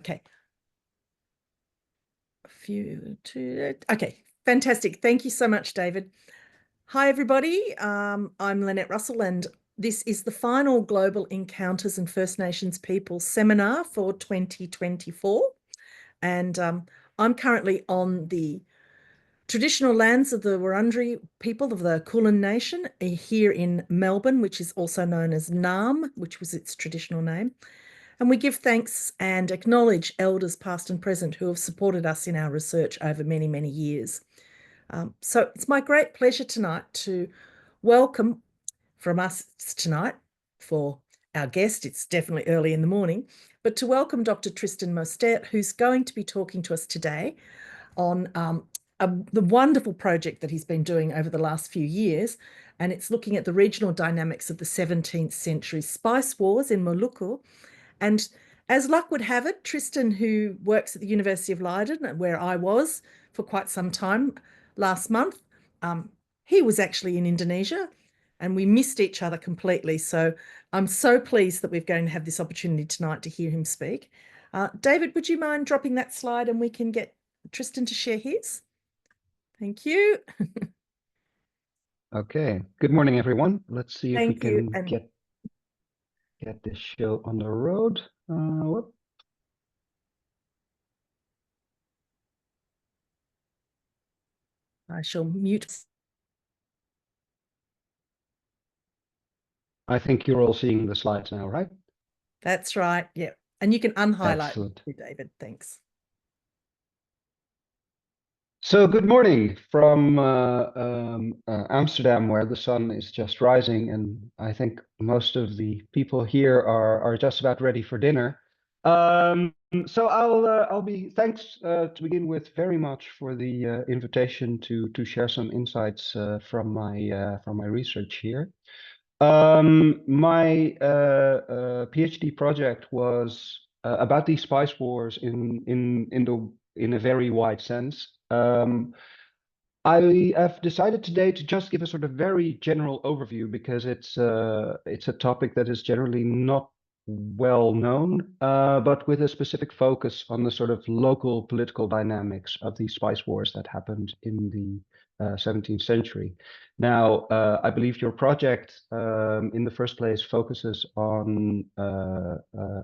Okay. Okay, fantastic. Thank you so much, David. Hi, everybody. I'm Lynette Russell, and this is the final Global Encounters and First Nations Peoples seminar for 2024. And I'm currently on the traditional lands of the Wurundjeri people of the Kulin Nation here in Melbourne, which is also known as Naarm, which was its traditional name. And we give thanks and acknowledge elders past and present who have supported us in our research over many, many years. So it's my great pleasure tonight to welcome from us tonight for our guest. It's definitely early in the morning, but to welcome Dr. Tristan Mostert, who's going to be talking to us today on the wonderful project that he's been doing over the last few years. And it's looking at the regional dynamics of the 17th century spice wars in Maluku. And as luck would have it, Tristan, who works at the University of Leiden, where I was for quite some time last month, he was actually in Indonesia and we missed each other completely. So I'm so pleased that we're going to have this opportunity tonight to hear him speak. David, would you mind dropping that slide and we can get Tristan to share his? Thank you. Okay. Good morning, everyone. Let's see if we Thank you. can get this show on the road. Whoop. I shall mute. I think you're all seeing the slides now, right? That's right. Yeah. And you can unhighlight Excellent. David. Thanks. So good morning from Amsterdam, where the sun is just rising, and I think most of the people here are just about ready for dinner. So I'll be thanks to begin with very much for the invitation to share some insights from my research here. My PhD project was about these spice wars in a very wide sense. I have decided today to just give a sort of very general overview because it's a topic that is generally not well known, but with a specific focus on the sort of local political dynamics of these spice wars that happened in the 17th century. Now, I believe your project, in the first place, focuses on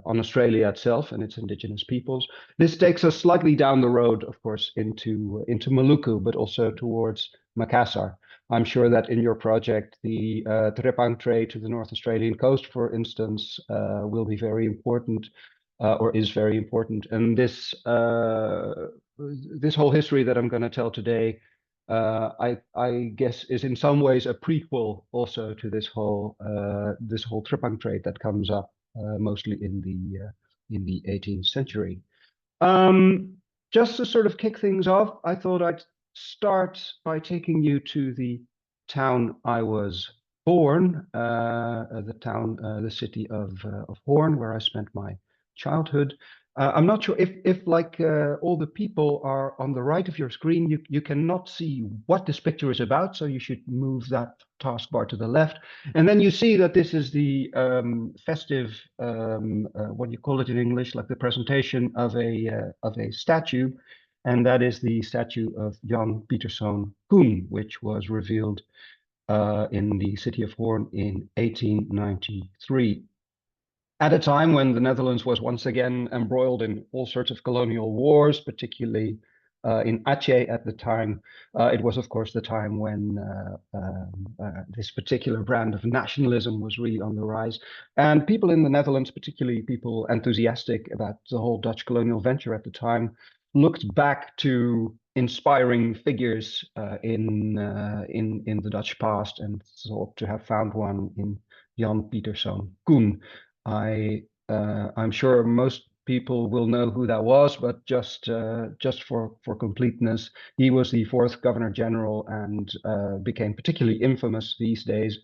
Australia itself and its indigenous peoples. This takes us slightly down the road, of course, into Maluku, but also towards Makassar. I'm sure that in your project, the Trepang trade to the North Australian coast, for instance, will be very important, or is very important. And this whole history that I'm going to tell today, I guess, is in some ways a prequel also to this whole Trepang trade that comes up mostly in the 18th century. Just to sort of kick things off, I thought I'd start by taking you to the town I was born, the city of Hoorn, where I spent my childhood. I'm not sure if like all the people are on the right of your screen, you cannot see what this picture is about, so you should move that taskbar to the left. And then you see that this is the festive, what do you call it in English, like the presentation of a statue, and that is the statue of Jan Pieterszoon Koen, which was revealed in the city of Hoorn in 1893. At a time when the Netherlands was once again embroiled in all sorts of colonial wars, particularly in Aceh at the time, it was, of course, the time when this particular brand of nationalism was really on the rise. And people in the Netherlands, particularly people enthusiastic about the whole Dutch colonial venture at the time, looked back to inspiring figures in the Dutch past and thought to have found one in Jan Pieterszoon Koen. I'm sure most people will know who that was, but just for completeness, he was the fourth Governor General and became particularly infamous these days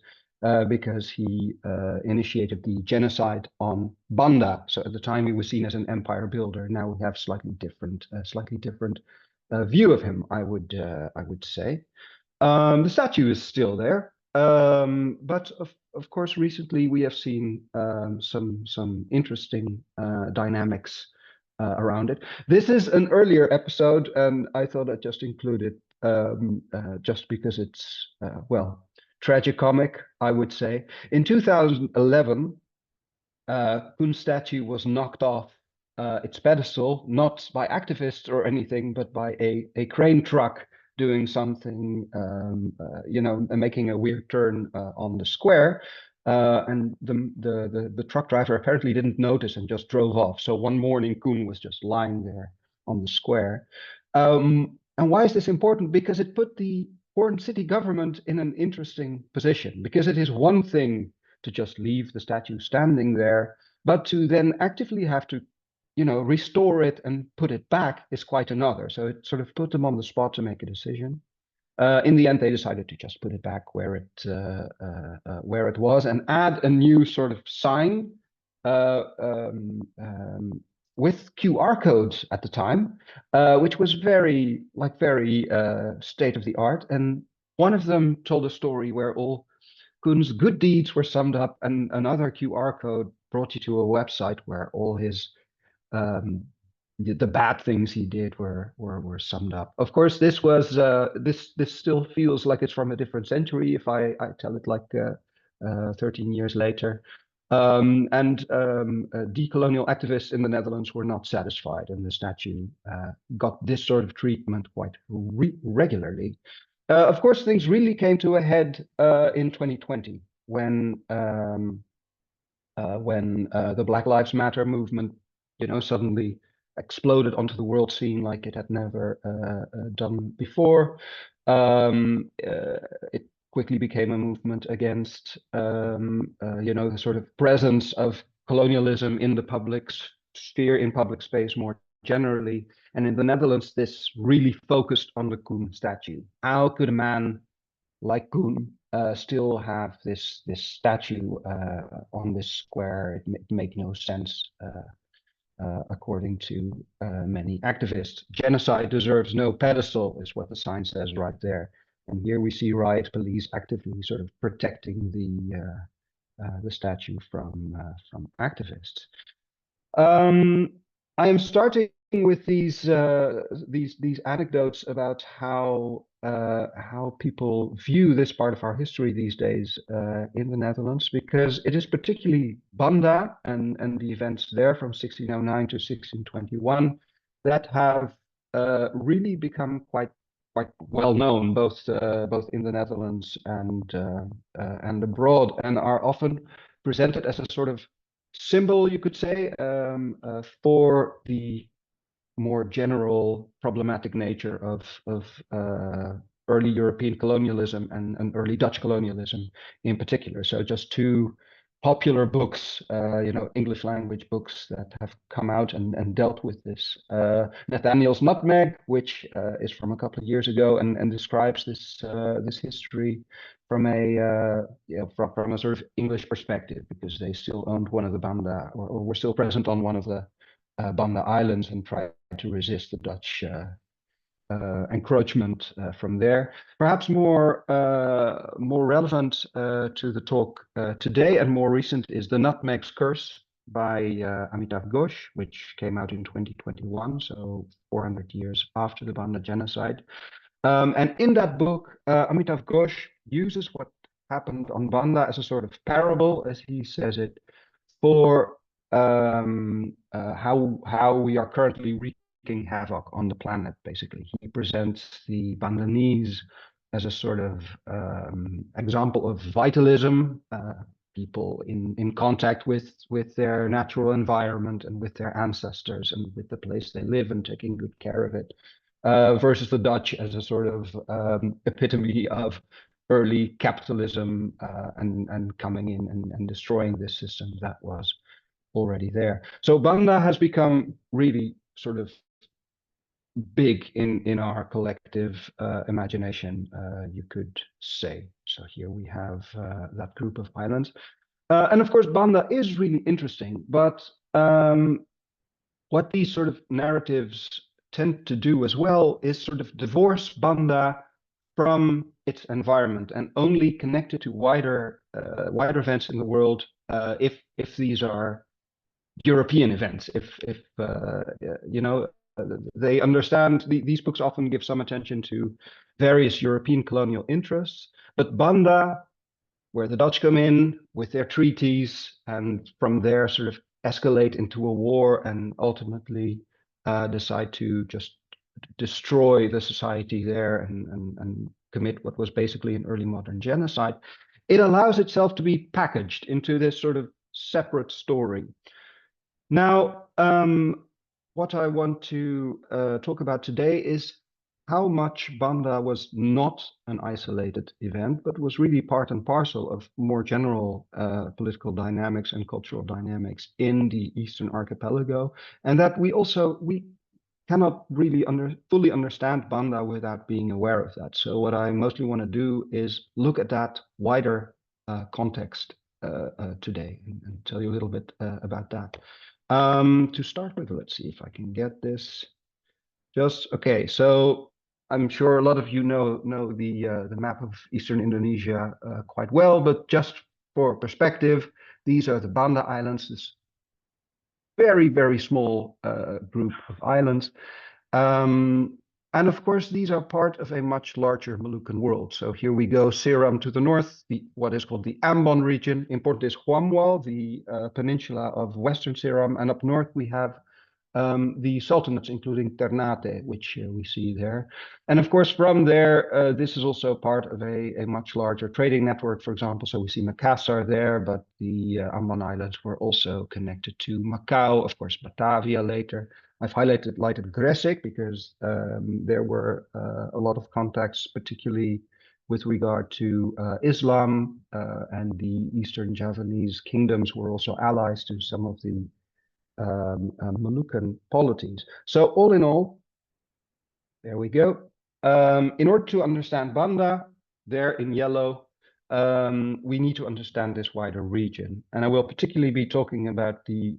because he initiated the genocide on Banda. So at the time he was seen as an empire builder. Now we have slightly different view of him, I would say. The statue is still there. But of course, recently we have seen some interesting dynamics around it. This is an earlier episode, and I thought I'd just include it just because it's, well, tragicomic, I would say. In 2011, Kun's statue was knocked off its pedestal, not by activists or anything, but by a crane truck doing something, making a weird turn on the square. And the truck driver apparently didn't notice and just drove off. So one morning, Kun was just lying there on the square. And why is this important? Because it put the foreign city government in an interesting position, because it is one thing to just leave the statue standing there, but to then actively have to, restore it and put it back is quite another. So it sort of put them on the spot to make a decision. In the end, they decided to just put it back where it was and add a new sort of sign with QR codes at the time, which was very state of the art. And one of them told a story where all Kun's good deeds were summed up, and another QR code brought you to a website where all his the bad things he did were summed up. Of course, this was this still feels like it's from a different century if I tell it like 13 years later. Decolonial activists in the Netherlands were not satisfied, and the statue got this sort of treatment quite regularly. Of course, things really came to a head in 2020 when the Black Lives Matter movement, suddenly exploded onto the world scene like it had never done before. It quickly became a movement against, the sort of presence of colonialism in the public sphere, in public space more generally. And in the Netherlands, this really focused on the Kun statue. How could a man like Kun still have this statue on this square? It made no sense, according to many activists. Genocide deserves no pedestal, is what the sign says right there. And here we see riot police actively sort of protecting the statue from activists. I am starting with these anecdotes about how people view this part of our history these days in the Netherlands, because it is particularly Banda and the events there from 1609 to 1621 that have really become quite well known, both in the Netherlands and abroad, and are often presented as a sort of symbol, you could say, for the more general problematic nature of early European colonialism and early Dutch colonialism in particular. So just two popular books, English language books that have come out and dealt with this. Nathaniel's Nutmeg, which is from a couple of years ago and describes this history from a sort of English perspective, because they still owned one of the Banda, or were still present on one of the Banda Islands and tried to resist the Dutch encroachment from there. Perhaps more relevant to the talk today and more recent is The Nutmeg's Curse by Amitav Ghosh, which came out in 2021, so 400 years after the Banda genocide. And in that book, Amitav Ghosh uses what happened on Banda as a sort of parable, as he says it, for how we are currently wreaking havoc on the planet. Basically, he presents the Bandanese as a sort of example of vitalism, people in contact with their natural environment and with their ancestors and with the place they live and taking good care of it, versus the Dutch as a sort of epitome of early capitalism and coming in and destroying this system that was already there. So Banda has become really sort of big in our collective imagination, you could say. So here we have that group of islands. And of course, Banda is really interesting, but what these sort of narratives tend to do as well is sort of divorce Banda from its environment and only connect it to wider events in the world if these are European events. If you know, they understand these books often give some attention to various European colonial interests, but Banda, where the Dutch come in with their treaties and from there sort of escalate into a war and ultimately decide to just destroy the society there and commit what was basically an early modern genocide, it allows itself to be packaged into this sort of separate story. Now, what I want to talk about today is how much Banda was not an isolated event, but was really part and parcel of more general political dynamics and cultural dynamics in the Eastern Archipelago, and that we cannot really fully understand Banda without being aware of that. So what I mostly want to do is look at that wider context today and tell you a little bit about that. To start with, let's see if I can get this. Just okay. So I'm sure a lot of you know the map of Eastern Indonesia quite well, but just for perspective, these are the Banda Islands. This very small group of islands. And of course, these are part of a much larger Malukan world. So here we go, Seram to the north, what is called the Ambon region. Important is Huamwal, the peninsula of Western Seram. And up north, we have the sultanates, including Ternate, which we see there. And of course, from there, this is also part of a much larger trading network, for example. So we see Makassar there, but the Ambon Islands were also connected to Macau, of course, Batavia later. I've highlighted Gresik because there were a lot of contacts, particularly with regard to Islam, and the Eastern Javanese kingdoms were also allies to some of the Malukan polities. So all in all, there we go. In order to understand Banda, there in yellow, we need to understand this wider region. And I will particularly be talking about the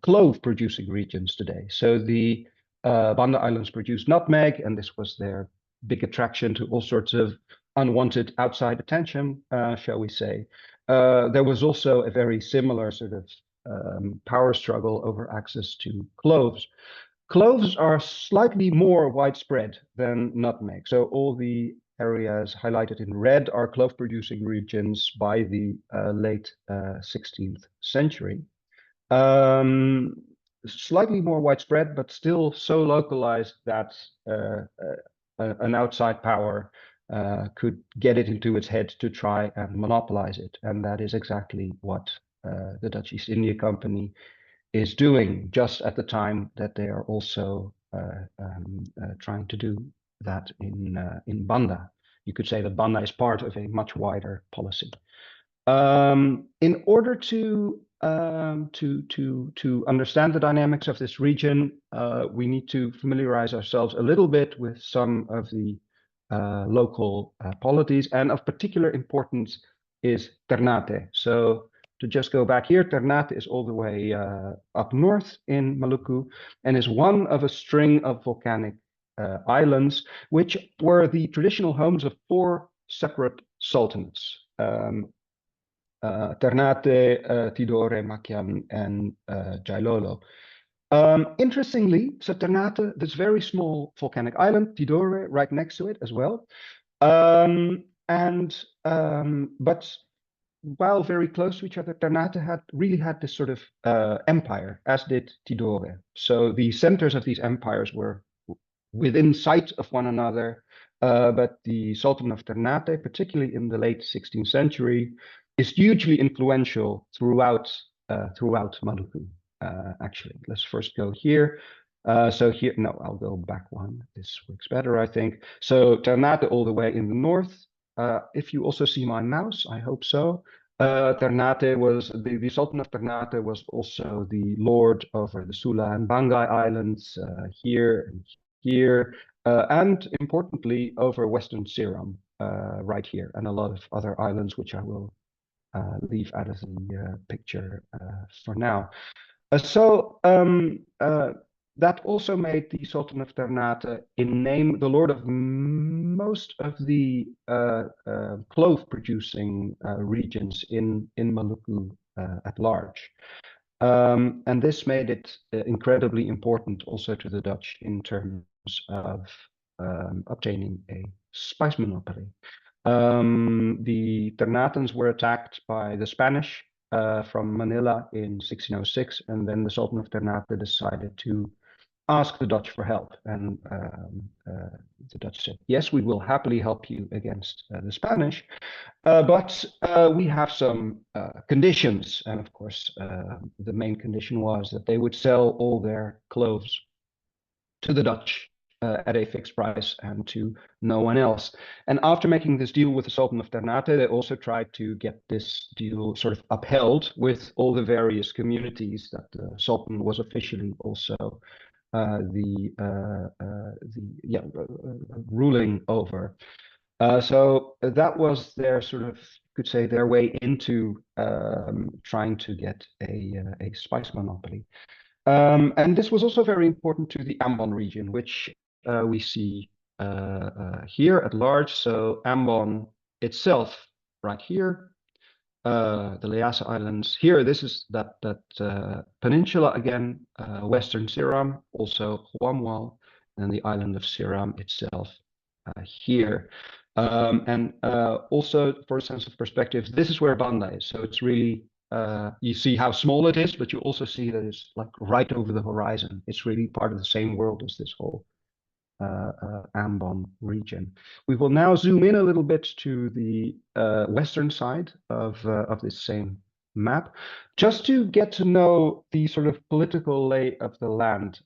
clove producing regions today. So the Banda Islands produce nutmeg, and this was their big attraction to all sorts of unwanted outside attention, shall we say. There was also a very similar sort of power struggle over access to cloves. Cloves are slightly more widespread than nutmeg. So all the areas highlighted in red are clove producing regions by the late 16th century. Slightly more widespread, but still so localized that an outside power could get it into its head to try and monopolize it. And that is exactly what the Dutch East India Company is doing just at the time that they are also trying to do that in Banda. You could say that Banda is part of a much wider policy. In order to understand the dynamics of this region, we need to familiarize ourselves a little bit with some of the local polities, and of particular importance is Ternate. So to just go back here, Ternate is all the way up north in Maluku and is one of a string of volcanic islands, which were the traditional homes of 4 separate sultanates. Ternate, Tidore, Makian, and Jailolo. Interestingly, so Ternate, this very small volcanic island, Tidore, right next to it as well. But while very close to each other, Ternate really had this sort of empire, as did Tidore. So the centers of these empires were within sight of one another. But the Sultan of Ternate, particularly in the late 16th century, is hugely influential throughout Maluku. Actually, let's first go here. So here, no, I'll go back one. This works better, I think. So Ternate all the way in the north. If you also see my mouse, I hope so. Ternate was the Sultan of Ternate was also the lord over the Sula and Bangai Islands here and here, and importantly over Western Seram right here, and a lot of other islands which I will leave out of the picture for now. That also made the Sultan of Ternate in name the lord of most of the clove producing regions in Maluku at large. And this made it incredibly important also to the Dutch in terms of obtaining a spice monopoly. The Ternatans were attacked by the Spanish from Manila in 1606, and then the Sultan of Ternate decided to ask the Dutch for help. And the Dutch said, yes, we will happily help you against the Spanish, but we have some conditions. And of course, the main condition was that they would sell all their cloves to the Dutch at a fixed price and to no one else. And after making this deal with the Sultan of Ternate, they also tried to get this deal sort of upheld with all the various communities that the Sultan was officially also ruling over. So that was their sort of, could say, their way into trying to get a spice monopoly. And this was also very important to the Ambon region, which we see here at large. So Ambon itself, right here, the Lease Islands. Here, this is that peninsula again, Western Ceram, also Huamwal, and the island of Ceram itself here. And also, for a sense of perspective, this is where Banda is. So it's really, you see how small it is, but you also see that it's like right over the horizon. It's really part of the same world as this whole Ambon region. We will now zoom in a little bit to the western side of this same map, just to get to know the sort of political lay of the land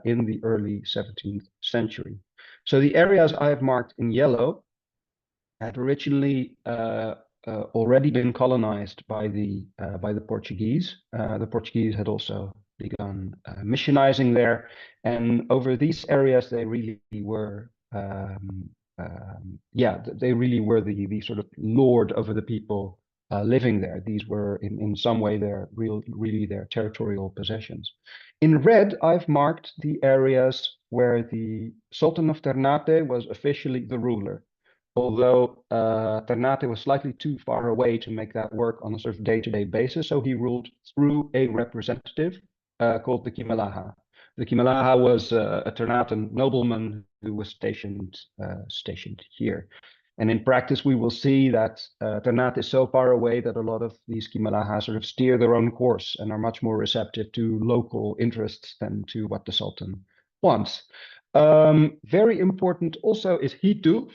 in the early 17th century. So the areas I have marked in yellow had originally already been colonized by the Portuguese. The Portuguese had also begun missionizing there, and over these areas they really were they really were the sort of lord over the people living there. These were in some way really their territorial possessions. In red, I've marked the areas where the Sultan of Ternate was officially the ruler, although Ternate was slightly too far away to make that work on a sort of day-to-day basis, so he ruled through a representative called the Kimalaha. The Kimalaha was a Ternatan nobleman who was stationed here. And in practice, we will see that Ternate is so far away that a lot of these Kimalaha sort of steer their own course and are much more receptive to local interests than to what the Sultan wants. Very important also is Hitu,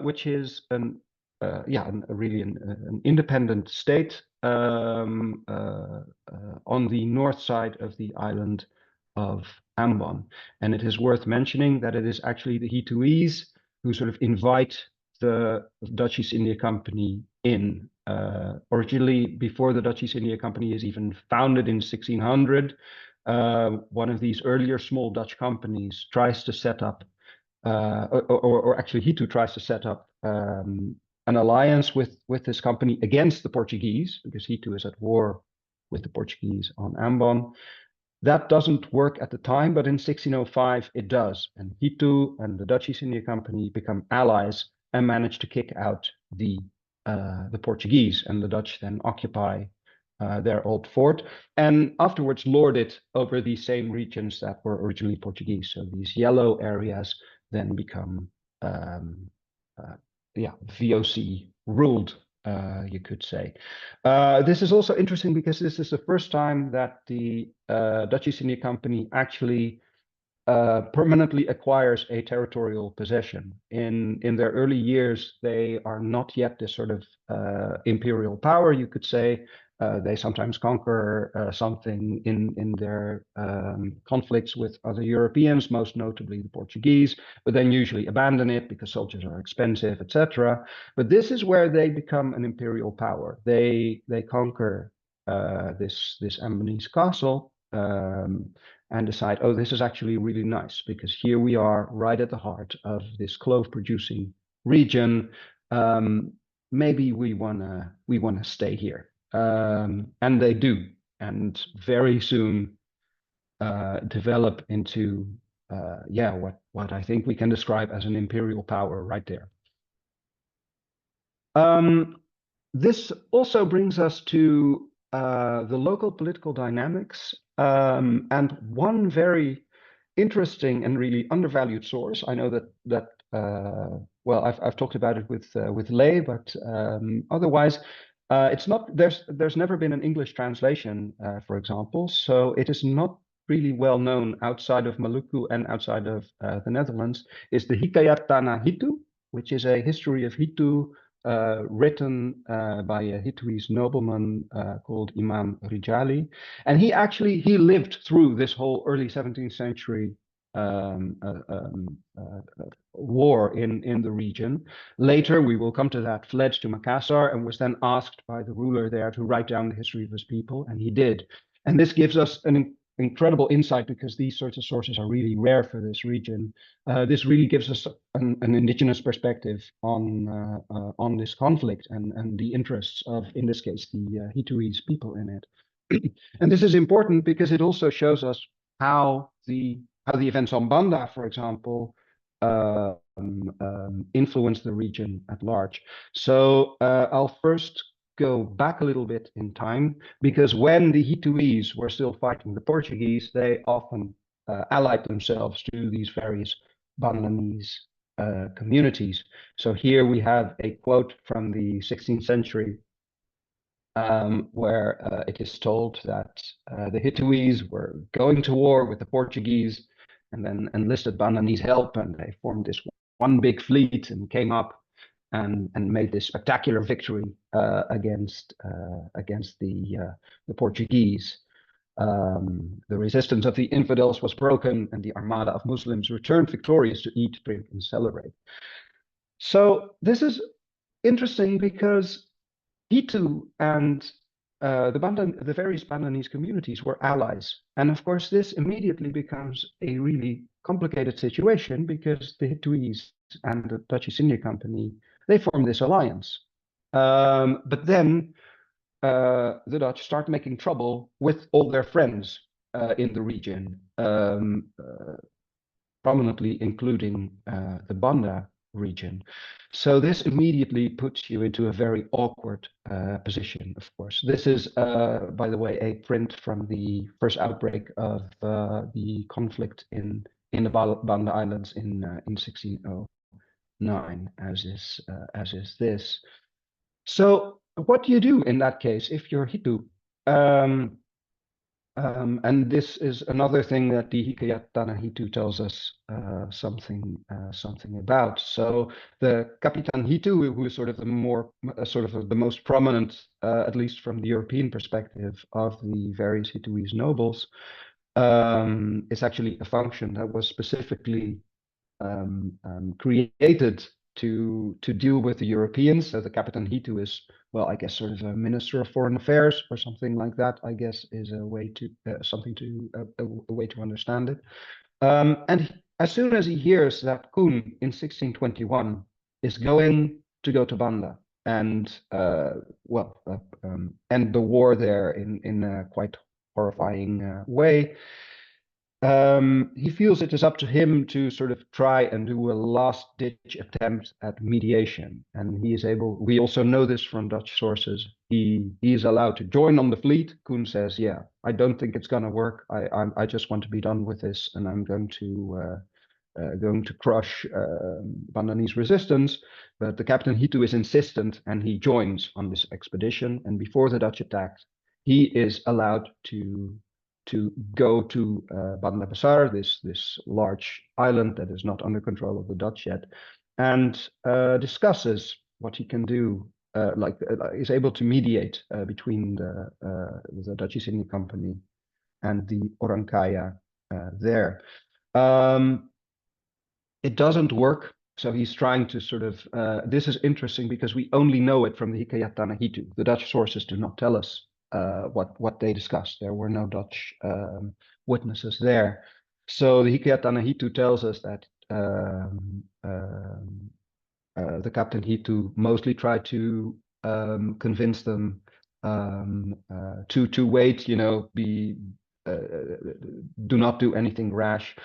which is really an independent state on the north side of the island of Ambon. And it is worth mentioning that it is actually the Hituese who sort of invite the Dutch East India Company in. Originally, before the Dutch East India Company is even founded in 1600, one of these earlier small Dutch companies tries to set up or actually Hitu tries to set up an alliance with this company against the Portuguese, because Hitu is at war with the Portuguese on Ambon. That doesn't work at the time, but in 1605 it does. And Hitu and the Dutch East India Company become allies and manage to kick out the Portuguese, and the Dutch then occupy their old fort, and afterwards lord it over these same regions that were originally Portuguese. So these yellow areas then become VOC ruled, you could say. This is also interesting because this is the first time that the Dutch East India Company actually permanently acquires a territorial possession. In their early years, they are not yet this sort of imperial power, you could say. They sometimes conquer something in their conflicts with other Europeans, most notably the Portuguese, but then usually abandon it because soldiers are expensive, etc. But this is where they become an imperial power. They conquer this Ambonese castle, and decide, oh, this is actually really nice because here we are right at the heart of this clove producing region. Maybe we wanna stay here. And they do, and very soon develop into what I think we can describe as an imperial power right there. This also brings us to the local political dynamics, and one very interesting and really undervalued source. I know that well, I've talked about it with Lei, but otherwise, it's not. There's never been an English translation, for example, so it is not really well known outside of Maluku and outside of the Netherlands. Is the Hikayat Tanah Hitu, which is a history of Hitu written by a Hituese nobleman called Imam Rijali, and he lived through this whole early 17th century um, uh, um, war in the region. Later, we will come to that, fled to Makassar and was then asked by the ruler there to write down the history of his people, and he did. And this gives us an incredible insight, because these sorts of sources are really rare for this region. This really gives us an indigenous perspective on this conflict and the interests of, in this case, the Hituese people in it. And this is important because it also shows us how the events on Banda, for example, influence the region at large. So I'll first go back a little bit in time, because when the Hituese were still fighting the Portuguese, they often allied themselves to these various Bandanese communities. So here we have a quote from the 16th century, where it is told that the Hituese were going to war with the Portuguese and then enlisted Bandanese help, and they formed this one big fleet and came up and made this spectacular victory against the Portuguese. The resistance of the infidels was broken, and the armada of Muslims returned victorious to eat, drink, and celebrate. So this is interesting because Hitu and the various Bandanese communities were allies. And of course, this immediately becomes a really complicated situation, because the Hituese and the Dutch East India Company, they form this alliance. But then the Dutch start making trouble with all their friends in the region, prominently including the Banda region. So this immediately puts you into a very awkward position, of course. This is, by the way, a print from the first outbreak of the conflict in the Banda Islands in 1609, as is this. So what do you do in that case if you're Hitu? And this is another thing that the Hikayat Tanah Hitu tells us something about. So the Kapitan Hitu, who is sort of the most prominent, at least from the European perspective, of the various Hituese nobles, is actually a function that was specifically created to deal with the Europeans. So the Kapitan Hitu is, well, I guess sort of a minister of foreign affairs or something like that, I guess, is a way to a way to understand it. And as soon as he hears that Koen in 1621 is going to go to Banda and end the war there in a quite horrifying way, he feels it is up to him to sort of try and do a last-ditch attempt at mediation. And he is able, we also know this from Dutch sources, he is allowed to join on the fleet. Koen says, yeah, I don't think it's going to work. I just want to be done with this, and I'm going to crush Bandanese resistance. But the Captain Hitu is insistent, and he joins on this expedition. And before the Dutch attack, he is allowed to go to Banda Besar, this large island that is not under control of the Dutch yet, and discusses what he can do. Is able to mediate between the Dutch East India Company and the Orang Kaya there. It doesn't work. So he's trying to sort of, this is interesting because we only know it from the Hikayat Tanah Hitu. The Dutch sources do not tell us what they discussed. There were no Dutch witnesses there. So the Hikayat Tanah Hitu tells us that the Captain Hitu mostly tried to convince them to wait, do not do anything rash.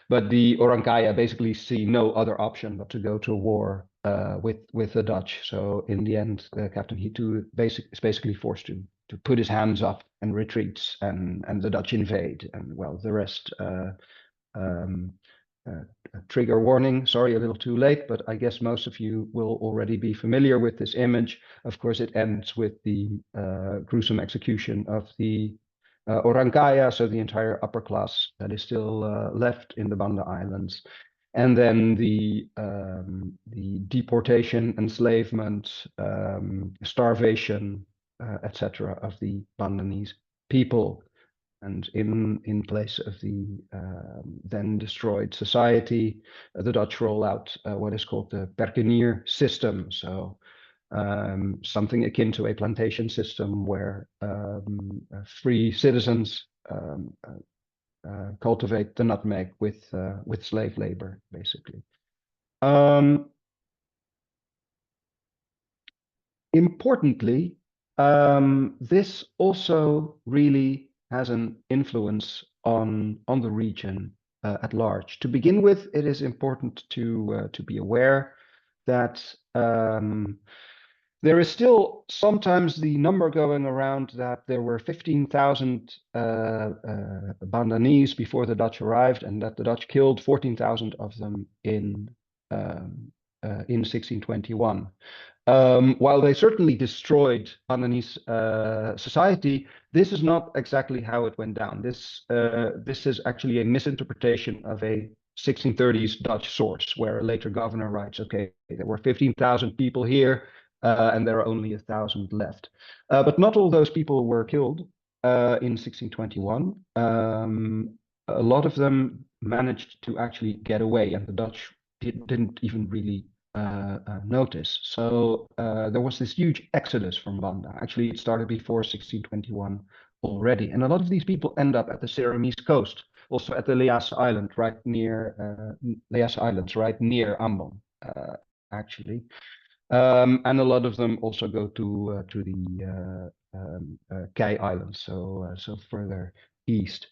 But the Orang Kaya basically see no other option but to go to war with the Dutch. So in the end, Captain Hitu is basically forced to put his hands up and retreats, and the Dutch invade, and well, the rest. Um, Trigger warning, sorry, a little too late, but I guess most of you will already be familiar with this image. Of course, it ends with the gruesome execution of the orang kaya, so the entire upper class that is still left in the Banda Islands. And then the deportation, enslavement, starvation, etc. of the Bandanese people. And in place of the then destroyed society, the Dutch roll out what is called the perkenier system. So something akin to a plantation system where free citizens cultivate the nutmeg with slave labor, basically. Importantly, this also really has an influence on the region at large. To begin with, it is important to be aware that there is still sometimes the number going around that there were 15,000 Bandanese before the Dutch arrived, and that the Dutch killed 14,000 of them in 1621. While they certainly destroyed Bandanese society, this is not exactly how it went down. This is actually a misinterpretation of a 1630s Dutch source, where a later governor writes, okay, there were 15,000 people here, and there are only 1,000 left. But not all those people were killed in 1621. A lot of them managed to actually get away, and the Dutch didn't even really notice. So there was this huge exodus from Banda. Actually, it started before 1621 already. And a lot of these people end up at the Ceramese coast, also at the Leas Island, right near Leas Islands, right near Ambon, actually. And a lot of them also go to the Kei Islands, so further east.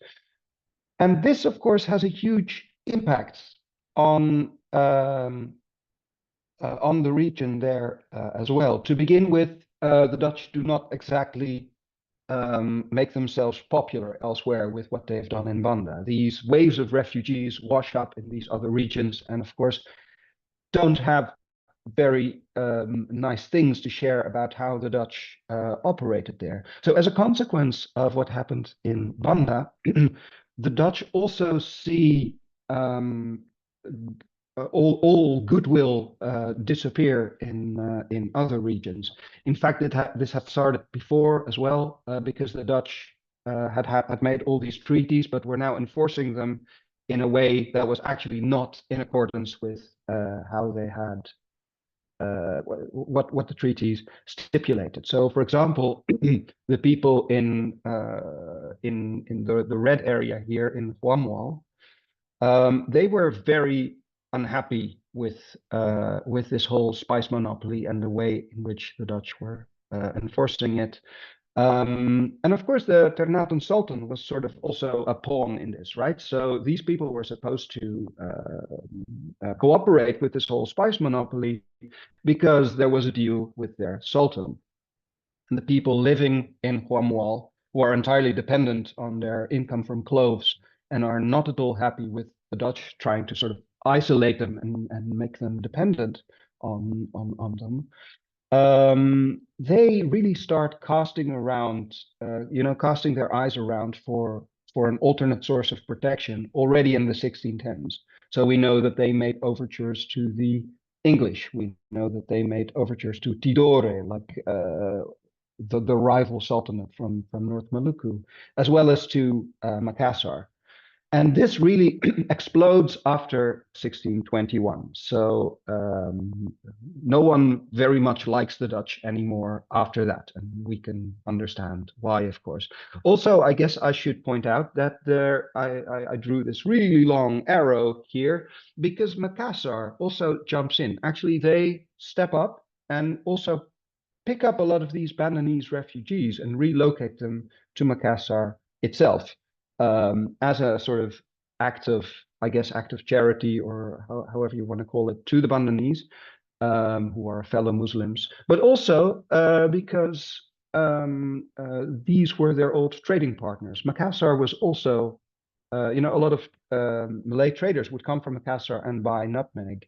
And this, of course, has a huge impact on the region there as well. To begin with, the Dutch do not exactly make themselves popular elsewhere with what they've done in Banda. These waves of refugees wash up in these other regions, and of course, don't have very nice things to share about how the Dutch operated there. So as a consequence of what happened in Banda, the Dutch also see all goodwill disappear in other regions. In fact, this had started before as well, because the Dutch had made all these treaties, but were now enforcing them in a way that was actually not in accordance with how they had what the treaties stipulated. So, for example, the people in the red area here in Huamual, they were very unhappy with this whole spice monopoly and the way in which the Dutch were enforcing it. And of course, the Ternatan Sultan was sort of also a pawn in this, right? So these people were supposed to cooperate with this whole spice monopoly because there was a deal with their sultan. And the people living in Huamual, who are entirely dependent on their income from cloves and are not at all happy with the Dutch trying to sort of isolate them and make them dependent on them, they really start casting around, casting their eyes around for an alternate source of protection already in the 1610s. So we know that they made overtures to the English. We know that they made overtures to Tidore, like the rival sultanate from North Maluku, as well as to Makassar. And this really explodes after 1621. So no one very much likes the Dutch anymore after that. And we can understand why, of course. Also, I guess I should point out that I drew this really long arrow here because Makassar also jumps in. Actually, they step up and also pick up a lot of these Bandanese refugees and relocate them to Makassar itself, as a sort of act of charity, or however you want to call it, to the Bandanese. who are fellow Muslims, but also because these were their old trading partners. Makassar was also, a lot of Malay traders would come from Makassar and buy nutmeg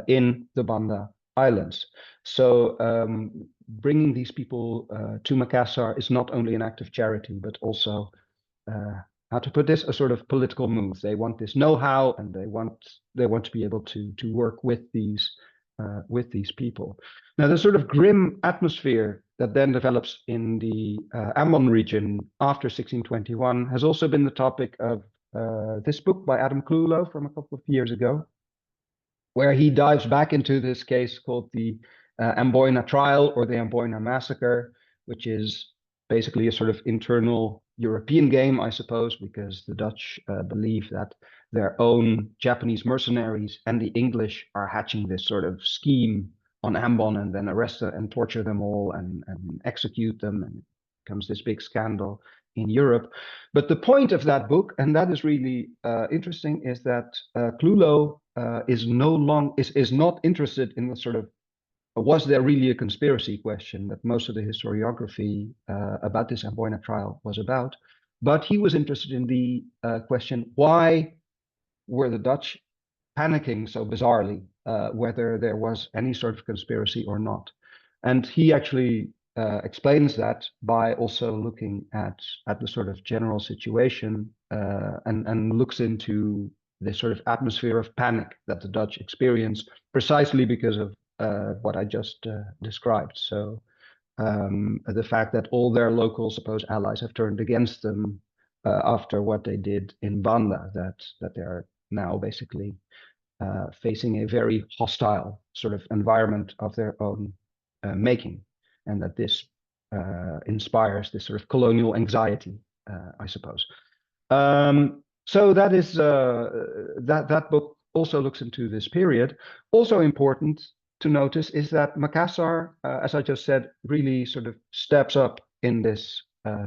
in the Banda Islands. So bringing these people to Makassar is not only an act of charity, but also, how to put this, a sort of political move. They want this know-how, and they want to be able to work with these people. Now, the sort of grim atmosphere that then develops in the Ambon region after 1621 has also been the topic of this book by Adam Clulow from a couple of years ago, where he dives back into this case called the Amboina trial, or the Amboina massacre, which is basically a sort of internal European game, I suppose, because the Dutch believe that their own Japanese mercenaries and the English are hatching this sort of scheme on Ambon, and then arrest and torture them all, and execute them, and it becomes this big scandal in Europe. But the point of that book, and that is really interesting, is that Clulow is not interested in the sort of, was there really a conspiracy question that most of the historiography about this Amboina trial was about, but he was interested in the question, why were the Dutch panicking so bizarrely, whether there was any sort of conspiracy or not. And he actually explains that by also looking at the sort of general situation, and looks into this sort of atmosphere of panic that the Dutch experienced precisely because of what I just described. So the fact that all their local supposed allies have turned against them after what they did in Banda, that they're now basically facing a very hostile sort of environment of their own making, and that this inspires this sort of colonial anxiety, I suppose. So that is that book also looks into this period. Also important to notice is that Makassar, as I just said, really sort of steps up in this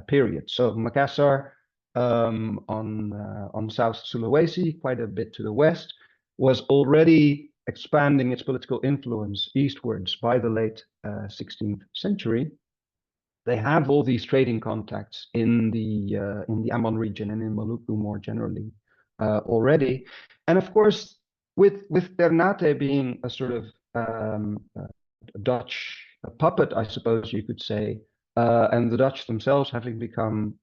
period. So Makassar on South Sulawesi, quite a bit to the west, was already expanding its political influence eastwards by the late 16th century. They have all these trading contacts in the Ambon region and in Maluku more generally already, and of course, with Ternate being a sort of Dutch puppet, I suppose you could say, and the Dutch themselves having become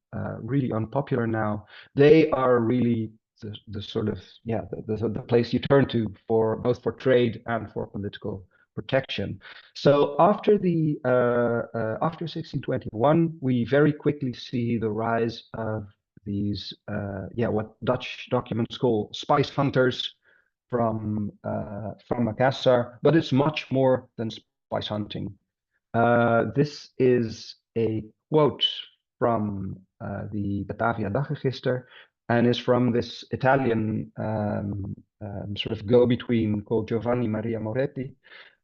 really unpopular now, they are really the sort of, yeah, the place you turn to for both for trade and for political protection. So after 1621, we very quickly see the rise of these what Dutch documents call spice hunters from Makassar, but it's much more than spice hunting. This is a quote from the Batavia Dagregister, and is from this Italian sort of go-between called Giovanni Maria Moretti,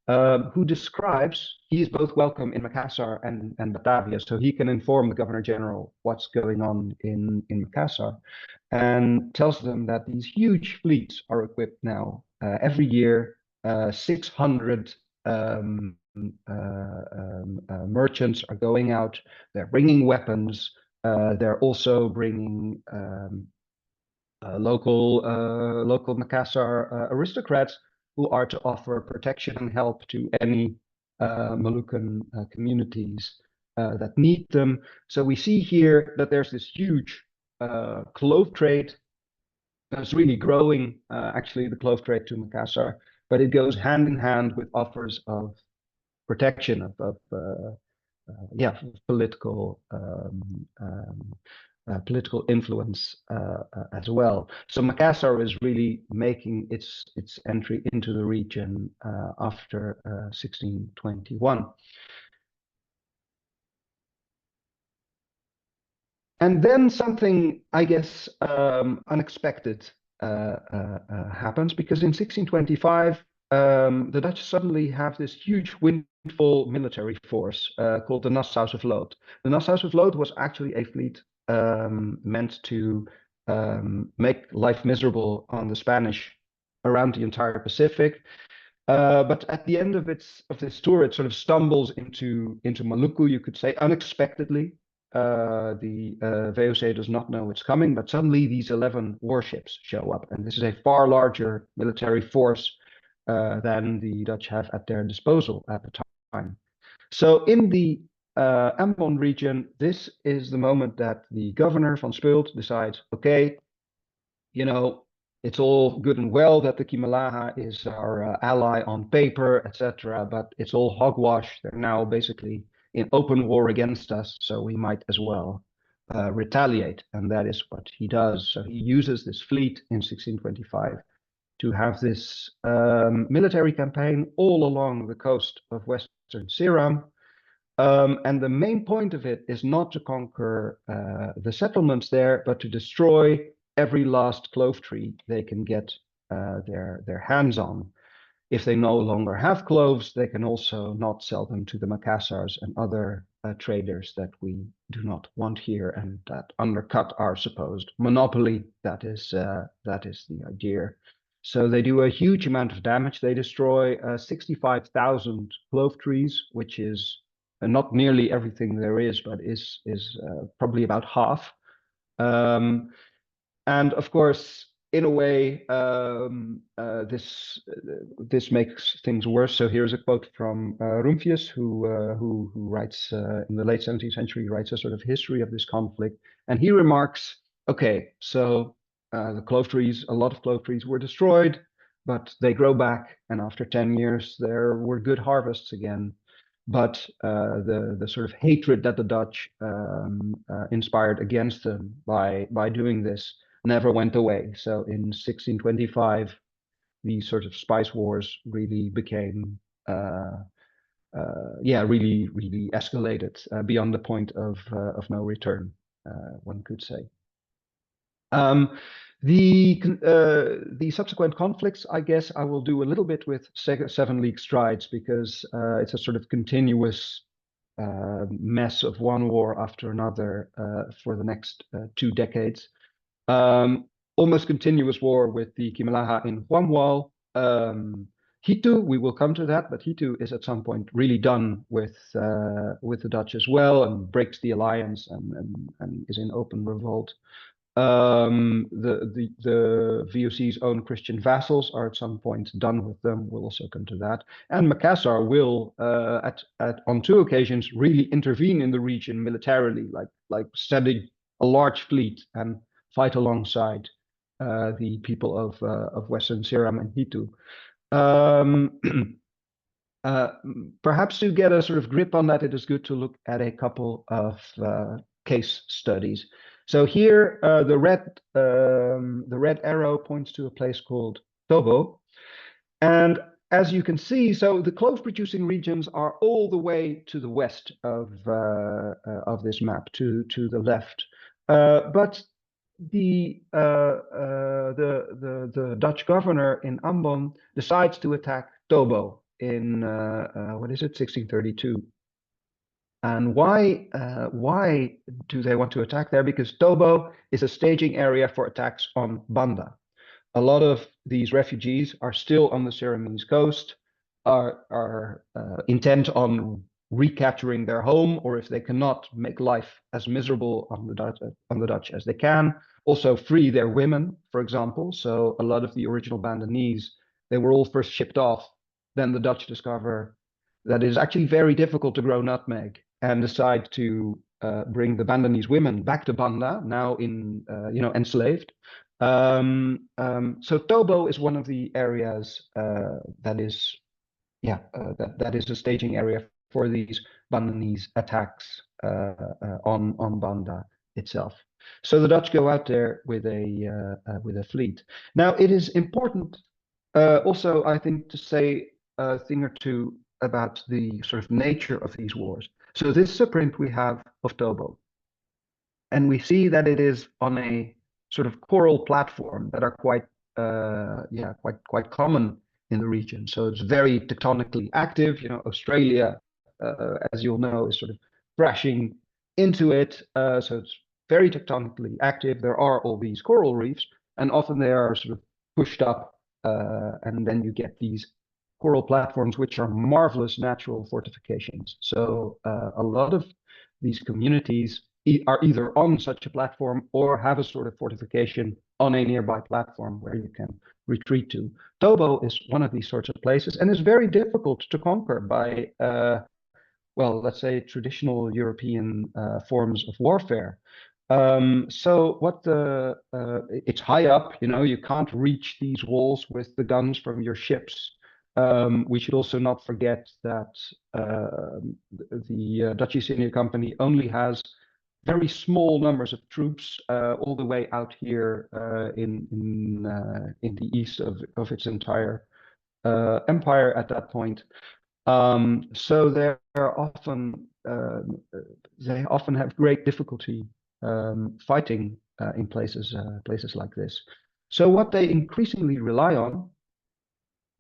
who describes, he is both welcome in Makassar and Batavia, so he can inform the Governor General what's going on in Makassar, and tells them that these huge fleets are equipped now. Every year, 600 merchants are going out, they're bringing weapons, they're also bringing local Makassar aristocrats who are to offer protection and help to any Malukan communities that need them. So we see here that there's this huge clove trade that's really growing, actually, the clove trade to Makassar, but it goes hand in hand with offers of protection, of political political influence as well. So Makassar is really making its entry into the region after 1621. And then something, I guess, unexpected happens, because in 1625, the Dutch suddenly have this huge windfall military force called the Nassau-Vloot. The Nassau-Vloot was actually a fleet meant to make life miserable on the Spanish around the entire Pacific. But at the end of this tour, it sort of stumbles into Maluku, you could say, unexpectedly. The VOC does not know it's coming, but suddenly these 11 warships show up, and this is a far larger military force than the Dutch have at their disposal at the time. So in the Ambon region, this is the moment that the governor van Speult decides, okay, you know, it's all good and well that the Kimalaha is our ally on paper, etc., but it's all hogwash. They're now basically in open war against us, so we might as well retaliate. And that is what he does. So he uses this fleet in 1625 to have this military campaign all along the coast of Western Ceram. And the main point of it is not to conquer the settlements there, but to destroy every last clove tree they can get their hands on. If they no longer have cloves, they can also not sell them to the Makassars and other traders that we do not want here and that undercut our supposed monopoly. That is the idea. So they do a huge amount of damage. They destroy 65,000 clove trees, which is not nearly everything there is, but is probably about half. And of course, in a way, this makes things worse. So here's a quote from Rumphius, who writes in the late 17th century, writes a sort of history of this conflict, and he remarks, okay, so the clove trees, a lot of clove trees were destroyed, but they grow back, and after 10 years, there were good harvests again. But the sort of hatred that the Dutch inspired against them by doing this never went away. So in 1625, these sort of spice wars really became, really escalated beyond the point of no return, one could say. The subsequent conflicts, I guess, I will do a little bit with Seven League Strides because it's a sort of continuous mess of one war after another for the next 2 decades. Almost continuous war with the Kimalaha in Huamwal. Hitu, we will come to that, but Hitu is at some point really done with the Dutch as well and breaks the alliance and is in open revolt. The VOC's own Christian vassals are at some point done with them. We'll also come to that. And Makassar will, on 2 occasions, really intervene in the region militarily, like sending a large fleet and fight alongside the people of Western Ceram and Hitu. Perhaps to get a sort of grip on that, it is good to look at a couple of case studies. So here, the red arrow points to a place called Tobo, and as you can see, so the clove-producing regions are all the way to the west of this map, to the left. But the Dutch governor in Ambon decides to attack Tobo in 1632. And why do they want to attack there? Because Tobo is a staging area for attacks on Banda. A lot of these refugees are still on the Ceramese coast, are intent on recapturing their home, or if they cannot, make life as miserable on the Dutch as they can. Also free their women, for example. So a lot of the original Bandanese, they were all first shipped off. Then the Dutch discover that it is actually very difficult to grow nutmeg and decide to bring the Bandanese women back to Banda, now enslaved. So Tobo is one of the areas that is a staging area for these Bandanese attacks on Banda itself. So the Dutch go out there with a fleet. Now it is important also, I think, to say a thing or two about the sort of nature of these wars. So this is a print we have of Tobo, and we see that it is on a sort of coral platform that are quite common in the region. So it's very tectonically active. You know, Australia, as you'll know, is sort of crashing into it. So it's very tectonically active. There are all these coral reefs, and often they are sort of pushed up, and then you get these coral platforms, which are marvelous natural fortifications. So a lot of these communities are either on such a platform or have a sort of fortification on a nearby platform where you can retreat to. Tobo is one of these sorts of places and is very difficult to conquer by, well, let's say traditional European forms of warfare. So what it's high up, you can't reach these walls with the guns from your ships. We should also not forget that the Dutch East India Company only has very small numbers of troops all the way out here in the east of its entire empire at that point. So they often have great difficulty fighting in places like this. So what they increasingly rely on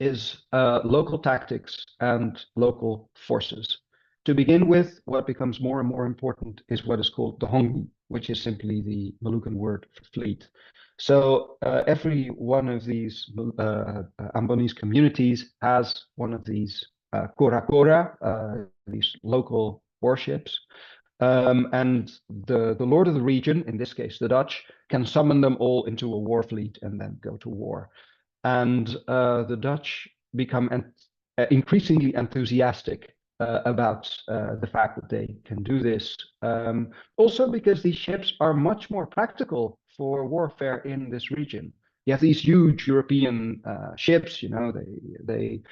is local tactics and local forces. To begin with, what becomes more and more important is what is called the hongi, which is simply the Malukan word for fleet. So every one of these Ambonese communities has one of these kora-kora, these local warships. And the lord of the region, in this case the Dutch, can summon them all into a war fleet and then go to war. And the Dutch become increasingly enthusiastic about the fact that they can do this. Also because these ships are much more practical for warfare in this region. You have these huge European ships, they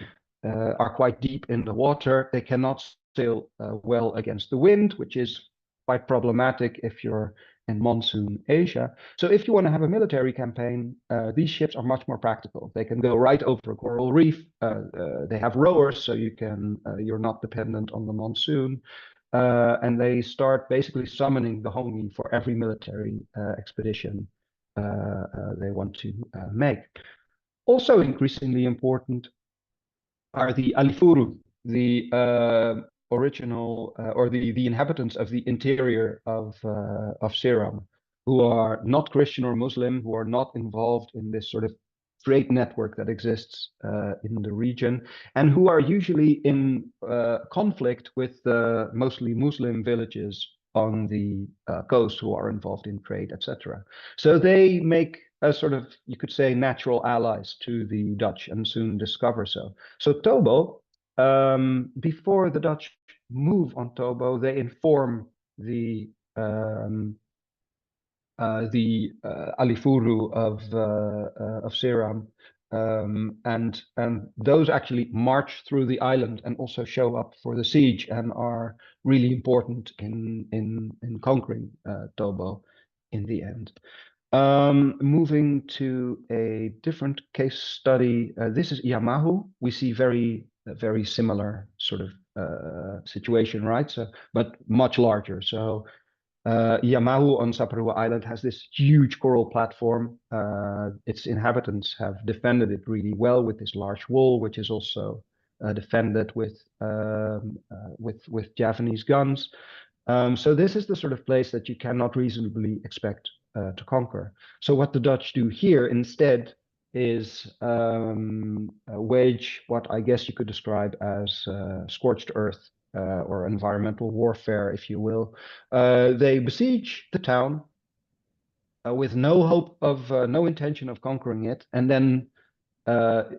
are quite deep in the water. They cannot sail well against the wind, which is quite problematic if you're in monsoon Asia. So if you want to have a military campaign, these ships are much more practical. They can go right over a coral reef. They have rowers, so you're not dependent on the monsoon. And they start basically summoning the hongi for every military expedition they want to make. Also increasingly important are the Alifuru, the original or the inhabitants of the interior of Ceram, who are not Christian or Muslim, who are not involved in this sort of trade network that exists in the region, and who are usually in conflict with the mostly Muslim villages on the coast who are involved in trade, etc. So they make a sort of, you could say, natural allies to the Dutch and soon discover so. So Tobo, before the Dutch move on Tobo, they inform the Alifuru of Ceram, and those actually march through the island and also show up for the siege and are really important in conquering Tobo in the end. Moving to a different case study, this is Iamahu. We see very similar sort of situation, right? So, but much larger. So Iamahu on Saparua Island has this huge coral platform. Its inhabitants have defended it really well with this large wall, which is also defended with Javanese guns. So this is the sort of place that you cannot reasonably expect to conquer. So what the Dutch do here instead is wage what I guess you could describe as scorched earth or environmental warfare, if you will. They besiege the town with no hope of, no intention of conquering it, and then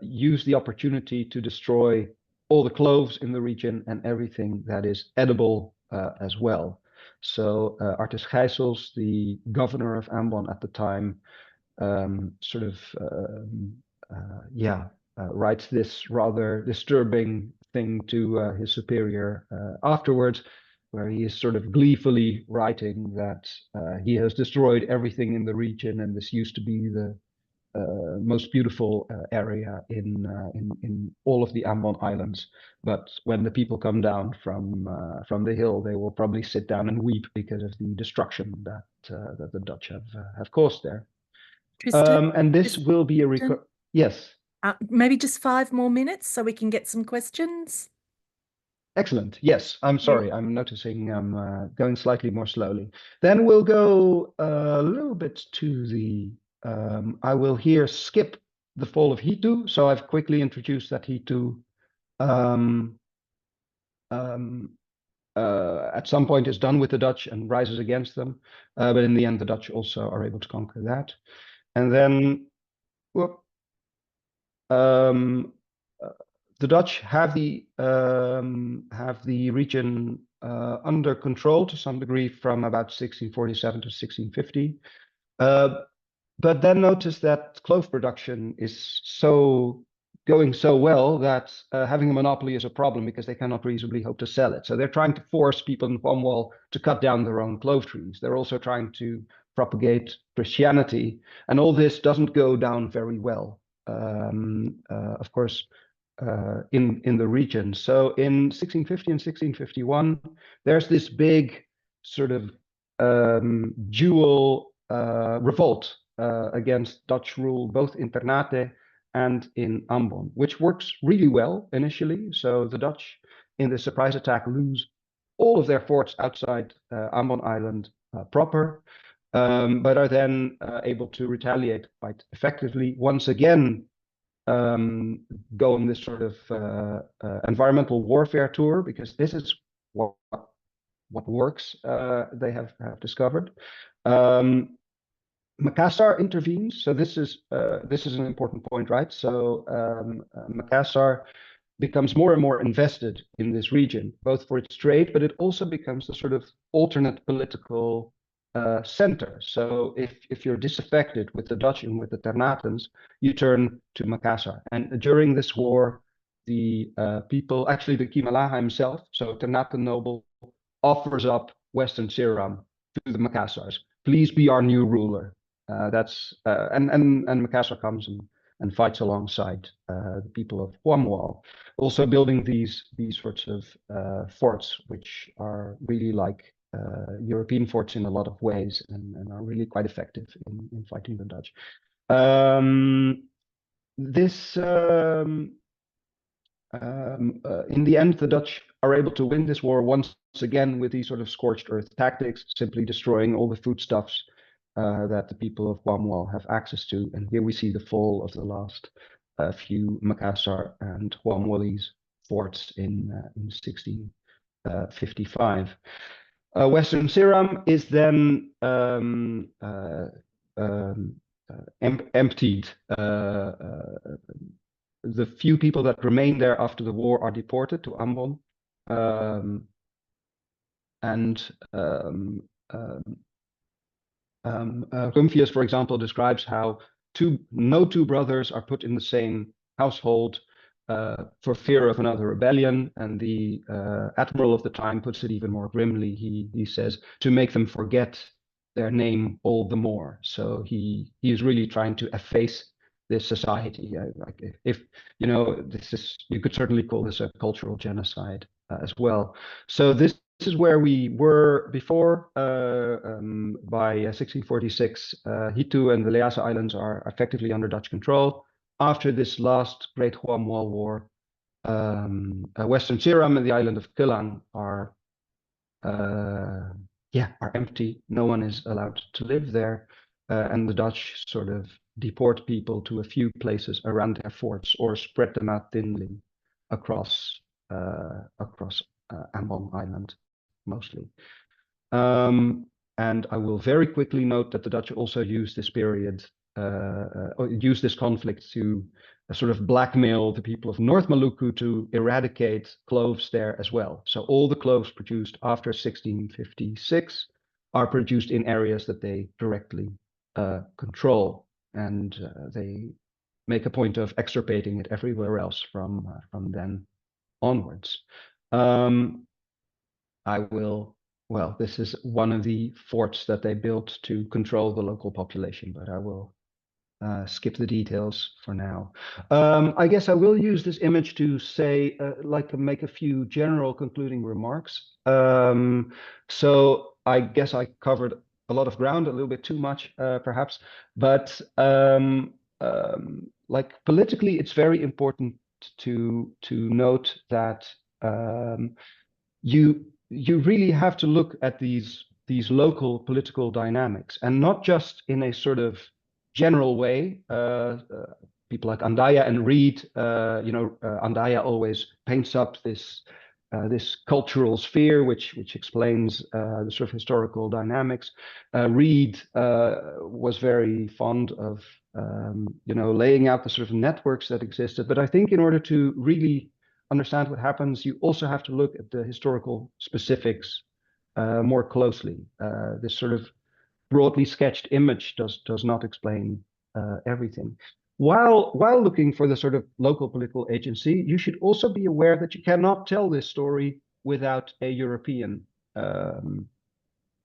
use the opportunity to destroy all the cloves in the region and everything that is edible as well. So Artis Gijsels, the governor of Ambon at the time, sort of writes this rather disturbing thing to his superior afterwards, where he is sort of gleefully writing that he has destroyed everything in the region, and this used to be the most beautiful area in all of the Ambon Islands. But when the people come down from the hill, they will probably sit down and weep because of the destruction that the Dutch have caused there. Tristan, And this will be a yes. Maybe just 5 more minutes so we can get some questions. Excellent. Yes, I'm sorry. I'm noticing I'm going slightly more slowly. Then we'll go a little bit to the, I will here skip the fall of Hitu. So I've quickly introduced that Hitu um, um, at some point is done with the Dutch and rises against them. But in the end, the Dutch also are able to conquer that. And then, whoop, um, uh, the Dutch have the region under control to some degree from about 1647 to 1650. But then notice that clove production is going so well that having a monopoly is a problem because they cannot reasonably hope to sell it. So they're trying to force people in Cornwall to cut down their own clove trees. They're also trying to propagate Christianity, and all this doesn't go down very well. Of course, in the region. So in 1650 and 1651, there's this big sort of dual revolt against Dutch rule, both in Ternate and in Ambon, which works really well initially. So the Dutch, in the surprise attack, lose all of their forts outside Ambon Island proper, but are then able to retaliate quite effectively. Once again, go on this sort of environmental warfare tour, because this is what works, they have discovered. Makassar intervenes. So this is an important point, right? So Makassar becomes more and more invested in this region, both for its trade, but it also becomes a sort of alternate political center. So if you're disaffected with the Dutch and with the Ternatans, you turn to Makassar. And during this war, the people, actually the Kimalaha himself, so Ternatan noble, offers up Western Seram to the Makassars. Please be our new ruler. And Makassar comes and fights alongside the people of Huamual, also building these sorts of forts, which are really like European forts in a lot of ways, and are really quite effective in fighting the Dutch. In the end, the Dutch are able to win this war once again with these sort of scorched earth tactics, simply destroying all the foodstuffs that the people of Guamual have access to. And here we see the fall of the last few Makassar and Guamualese forts in 1655. Western Seram is then emptied. The few people that remain there after the war are deported to Ambon. Rumphius, for example, describes how no two brothers are put in the same household for fear of another rebellion. And the admiral of the time puts it even more grimly. He says, to make them forget their name all the more. So he is really trying to efface this society. Like if you could certainly call this a cultural genocide as well. So this is where we were before. By 1646, Hitu and the Leasa Islands are effectively under Dutch control. After this last Great Huamual War, Western Seram and the island of Kilang are empty. No one is allowed to live there, and the Dutch sort of deport people to a few places around their forts or spread them out thinly across Ambon Island, mostly. And I will very quickly note that the Dutch also use this period, use this conflict to sort of blackmail the people of North Maluku to eradicate cloves there as well. So all the cloves produced after 1656 are produced in areas that they directly control, and they make a point of extirpating it everywhere else from then onwards. This is one of the forts that they built to control the local population, but I will skip the details for now. I guess I will use this image to say, make a few general concluding remarks. So I guess I covered a lot of ground, a little bit too much, perhaps, but politically, it's very important to note that you really have to look at these local political dynamics, and not just in a sort of general way. people like Andaya and Reed. Andaya always paints up this cultural sphere, which explains the sort of historical dynamics. Reed was very fond of laying out the sort of networks that existed. But I think in order to really understand what happens, you also have to look at the historical specifics more closely. This sort of broadly sketched image does not explain everything. While looking for the sort of local political agency, you should also be aware that you cannot tell this story without a European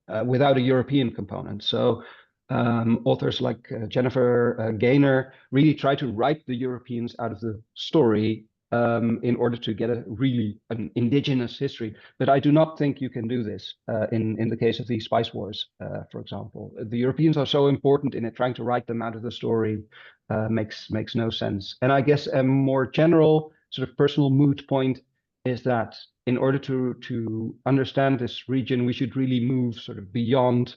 component. So authors like Jennifer Gaynor really try to write the Europeans out of the story in order to get an indigenous history. But I do not think you can do this in the case of the Spice Wars, for example. The Europeans are so important in it, trying to write them out of the story makes no sense. And I guess a more general sort of personal moot point is that in order to understand this region, we should really move sort of beyond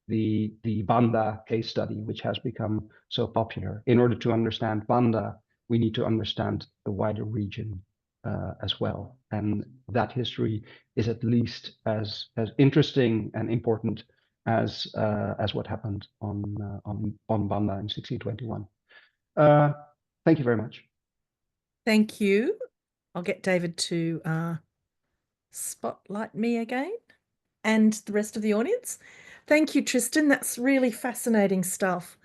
the Banda case study, which has become so popular. In order to understand Banda, we need to understand the wider region as well. And that history is at least as interesting and important as what happened on Banda in 1621. Thank you very much. Thank you. I'll get David to spotlight me again and the rest of the audience. Thank you, Tristan. That's really fascinating stuff.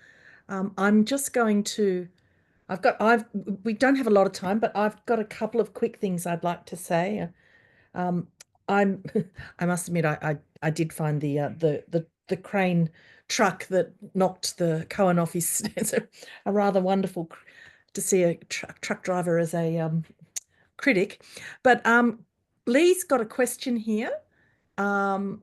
I'm just going to, we don't have a lot of time, but I've got a couple of quick things I'd like to say. Um, I'm, I must admit, I did find the crane truck that knocked the Cohen off his, it's a rather wonderful to see a truck driver as a critic. But Lee's got a question here. Do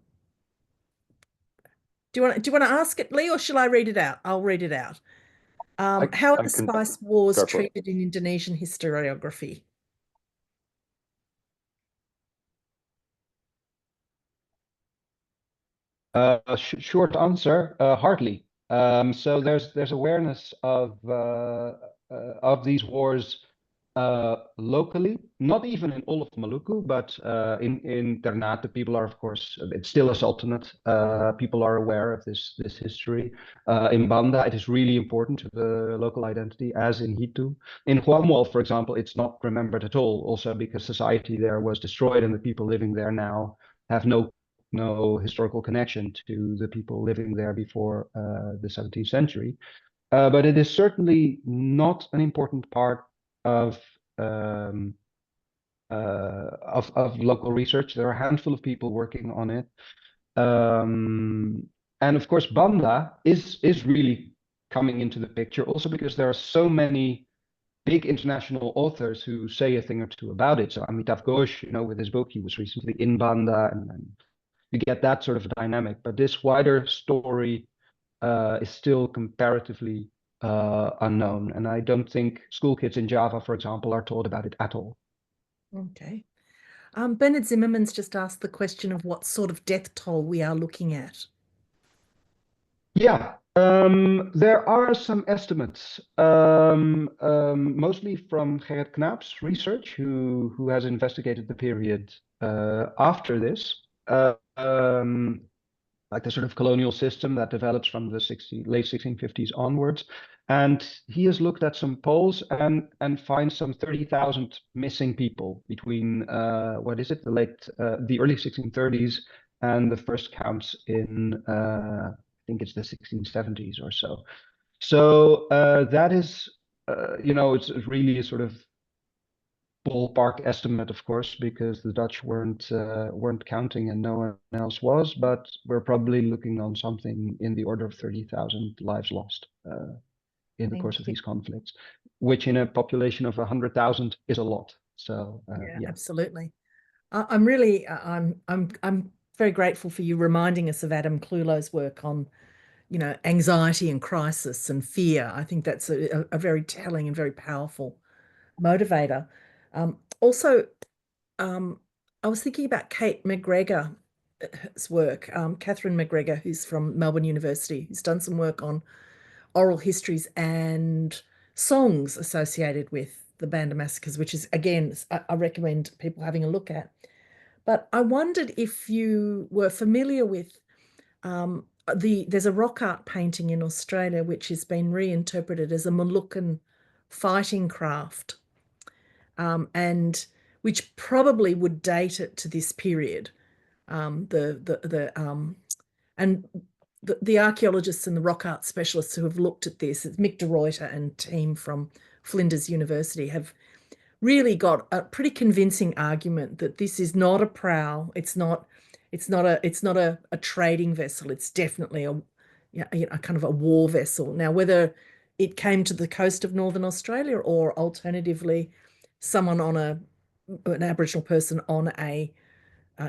you want to ask it, Lee, or shall I read it out? I'll read it out. How are the spice wars treated in Indonesian historiography? Short answer, hardly. So there's awareness of these wars locally, not even in all of Maluku, but in Ternate, people are, of course, it's still a sultanate. People are aware of this history. In Banda, it is really important to the local identity, as in Hitu. In Huamual, for example, it's not remembered at all, also because society there was destroyed and the people living there now have no historical connection to the people living there before the 17th century. But it is certainly not an important part of local research. There are a handful of people working on it. And of course, Banda is really coming into the picture also because there are so many big international authors who say a thing or two about it. So Amitav Ghosh, with his book, he was recently in Banda, and you get that sort of dynamic. But this wider story is still comparatively unknown. And I don't think school kids in Java, for example, are taught about it at all. Okay. Bernard Zimmerman's just asked the question of what sort of death toll we are looking at. Yeah, there are some estimates, mostly from Gerrit Knaap's research, who has investigated the period after this. Like the sort of colonial system that develops from the late 1650s onwards. And he has looked at some polls and finds some 30,000 missing people between, the early 1630s and the first counts in, I think it's the 1670s or so. So that is, it's really a sort of ballpark estimate, of course, because the Dutch weren't counting and no one else was, but we're probably looking on something in the order of 30,000 lives lost in the course of these conflicts, which in a population of 100,000 is a lot. So yeah, absolutely. I'm really I'm very grateful for you reminding us of Adam Clulow's work on anxiety and crisis and fear. I think that's a very telling and very powerful motivator. Also, I was thinking about Kate McGregor's work, Catherine McGregor, who's from Melbourne University, who's done some work on oral histories and songs associated with the Banda massacres, which is, again, I recommend people having a look at. But I wondered if you were familiar with there's a rock art painting in Australia which has been reinterpreted as a Malukan fighting craft, and which probably would date it to this period. And the archaeologists and the rock art specialists who have looked at this, it's Mick de Ruyter and team from Flinders University, have really got a pretty convincing argument that this is not a prow. It's not a trading vessel. It's definitely a kind of a war vessel. Now, whether it came to the coast of Northern Australia or alternatively someone on an Aboriginal person on a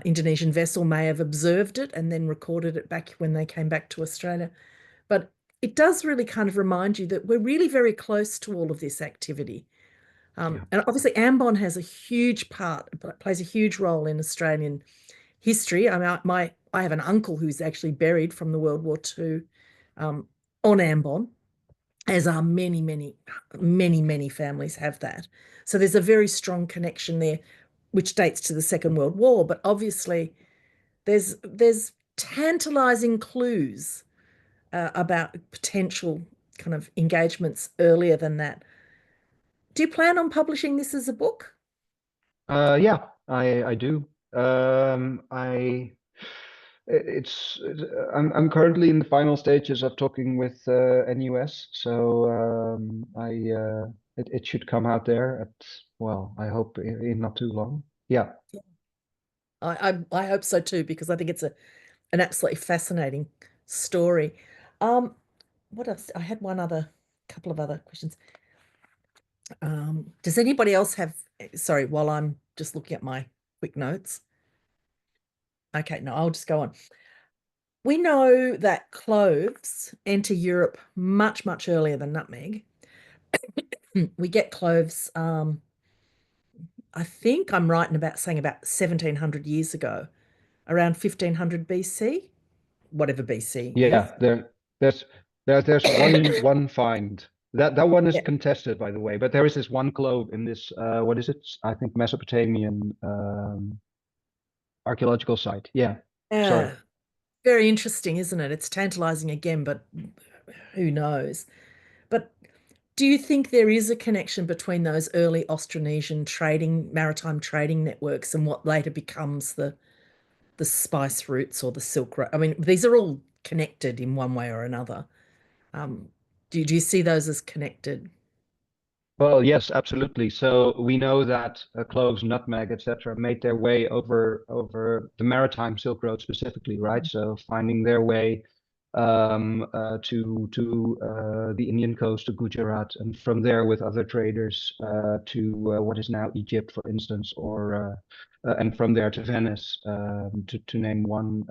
Indonesian vessel may have observed it and then recorded it back when they came back to Australia. But it does really kind of remind you that we're really very close to all of this activity. Yeah. And obviously, Ambon has a huge part, plays a huge role in Australian history. I mean, I have an uncle who's actually buried from the World War II um, on Ambon, as are many, many, many, many families have that. So there's a very strong connection there, which dates to the Second World War. But obviously, there's tantalizing clues about potential kind of engagements earlier than that. Do you plan on publishing this as a book? Yeah, I do. I I'm currently in the final stages of talking with NUS, so it should come out there at, well, I hope in not too long. Yeah. I hope so too, because I think it's an absolutely fascinating story. What else? I had one other couple of other questions. Does anybody else have, sorry, while I'm just looking at my quick notes. Okay, no, I'll just go on. We know that cloves enter Europe much, much earlier than nutmeg. We get cloves, I think I'm right in about saying about 1700 years ago, around 1500 BC, whatever BC is. Yeah, there's there's one find. That one is Yeah. contested, by the way, but there is this one clove in this what is it? I think Mesopotamian archaeological site. Yeah. Sorry. Yeah. Very interesting, isn't it? It's tantalizing again, but who knows? But do you think there is a connection between those early Austronesian trading, maritime trading networks and what later becomes the spice routes or the Silk Road? I mean, these are all connected in one way or another. Um, do you see those as connected? Well, yes, absolutely. So we know that cloves, nutmeg, etc., made their way over the maritime Silk Road specifically, right? So finding their way to the Indian coast, to Gujarat, and from there with other traders to what is now Egypt, for instance, or and from there to Venice, to name one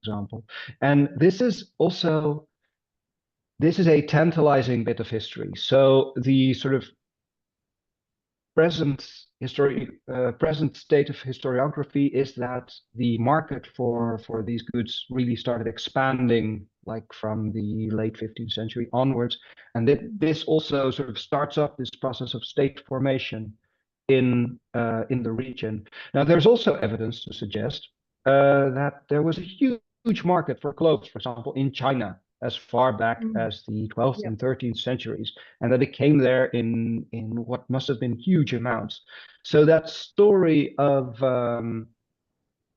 example. And this is a tantalizing bit of history. So the sort of present state of historiography is that the market for these goods really started expanding like from the late 15th century onwards, and this also sort of starts up this process of state formation in the region. Now, there's also evidence to suggest that there was a huge market for cloves, for example, in China as far back Mm. as the 12th Yeah. and 13th centuries, and that it came there in what must have been huge amounts. So that story of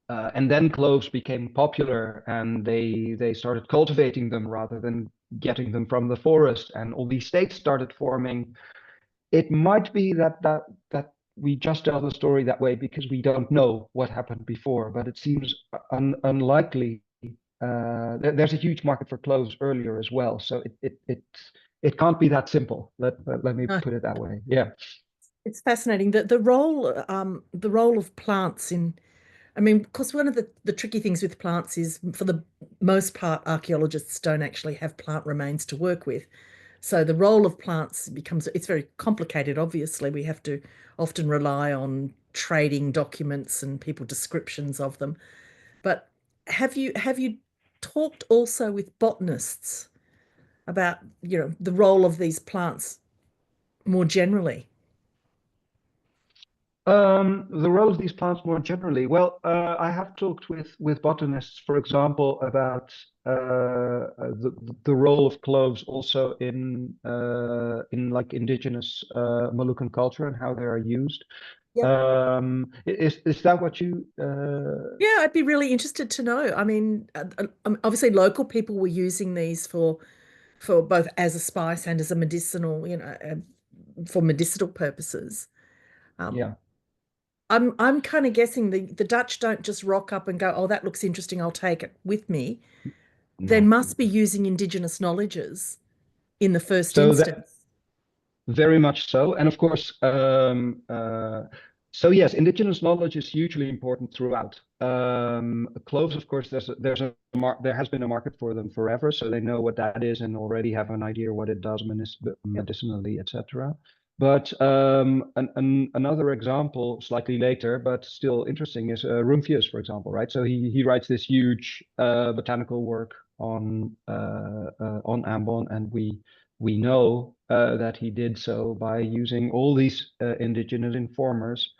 and then cloves became popular, and they started cultivating them rather than getting them from the forest, and all these states started forming. It might be that we just tell the story that way because we don't know what happened before, but it seems unlikely. There's a huge market for clothes earlier as well, so it can't be that simple. Let me No, put it that way. Yeah. it's fascinating that the role of plants in, I mean, because one of the tricky things with plants is, for the most part, archaeologists don't actually have plant remains to work with. So the role of plants becomes, it's very complicated. Obviously, we have to often rely on trading documents and people descriptions of them. But have you talked also with botanists about, the role of these plants more generally? The role of these plants more generally. Well, I have talked with botanists, for example, about the role of cloves also in like indigenous Malukan culture and how they are used. Yep. Is that what you? Yeah, I'd be really interested to know. I mean, obviously local people were using these for both as a spice and as a medicinal, for medicinal purposes. Um, Yeah, I'm kind of guessing the Dutch don't just rock up and go, "Oh, that looks interesting, I'll take it with me." They no. must be using indigenous knowledges in the first So that instance. Very much so. And of course, so yes, indigenous knowledge is hugely important throughout. Cloves, of course, there has been a market for them forever, so they know what that is and already have an idea what it does Yep. medicinally, etc. But another example, slightly later, but still interesting, is Rumphius, for example, right? So he writes this huge botanical work on Ambon, and we know that he did so by using all these indigenous informers.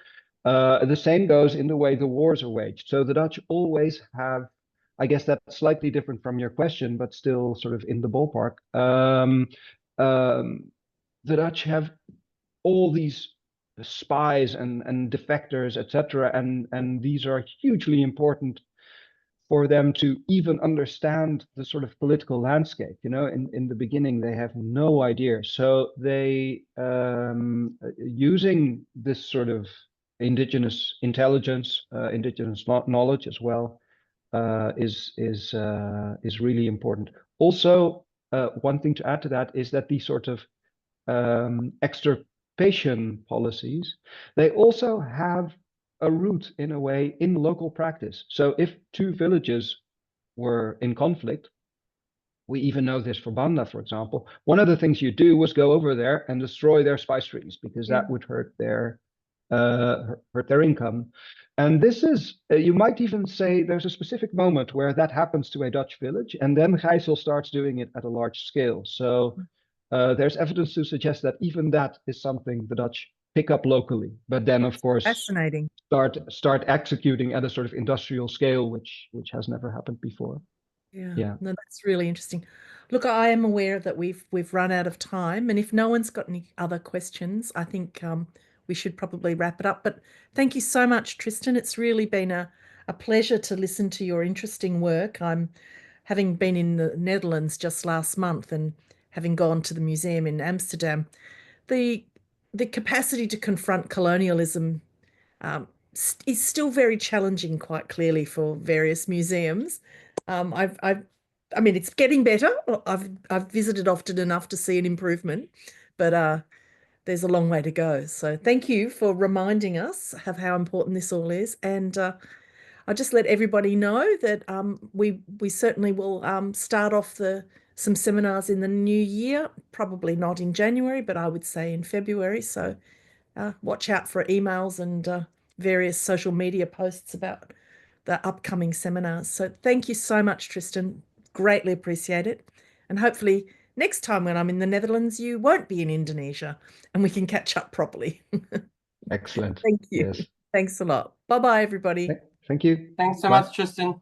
The same goes in the way the wars are waged. So the Dutch always have, I guess that's slightly different from your question, but still sort of in the ballpark. The Dutch have all these spies and defectors, etc., and these are hugely important for them to even understand the sort of political landscape. In the beginning, they have no idea. So they, using this sort of indigenous intelligence, indigenous knowledge as well, is really important. Also, one thing to add to that is that these sort of extirpation policies, they also have a root in a way in local practice. So if two villages were in conflict, we even know this for Banda, for example, one of the things you do was go over there and destroy their spice trees because Yeah. that would hurt their income. And this is, you might even say there's a specific moment where that happens to a Dutch village, and then Gijssel starts doing it at a large scale. So there's evidence to suggest that even that is something the Dutch pick up locally, but then of course Fascinating. start executing at a sort of industrial scale, which has never happened before. Yeah, Yeah, no, that's really interesting. Look, I am aware that we've run out of time, and if no one's got any other questions, I think we should probably wrap it up. But thank you so much, Tristan. It's really been a pleasure to listen to your interesting work. I'm having been in the Netherlands just last month and having gone to the museum in Amsterdam. The the capacity to confront colonialism is still very challenging, quite clearly, for various museums. I mean, it's getting better. I've visited often enough to see an improvement, but there's a long way to go. So thank you for reminding us of how important this all is, and I'll just let everybody know that we certainly will start off some seminars in the new year, probably not in January, but I would say in February. So watch out for emails and various social media posts about the upcoming seminars. So thank you so much, Tristan. Greatly appreciate it. And hopefully next time when I'm in the Netherlands, you won't be in Indonesia and we can catch up properly. excellent. Thank you. Yes. Thanks a lot. Bye bye, everybody. Thank you. Thanks so Bye. much, Tristan.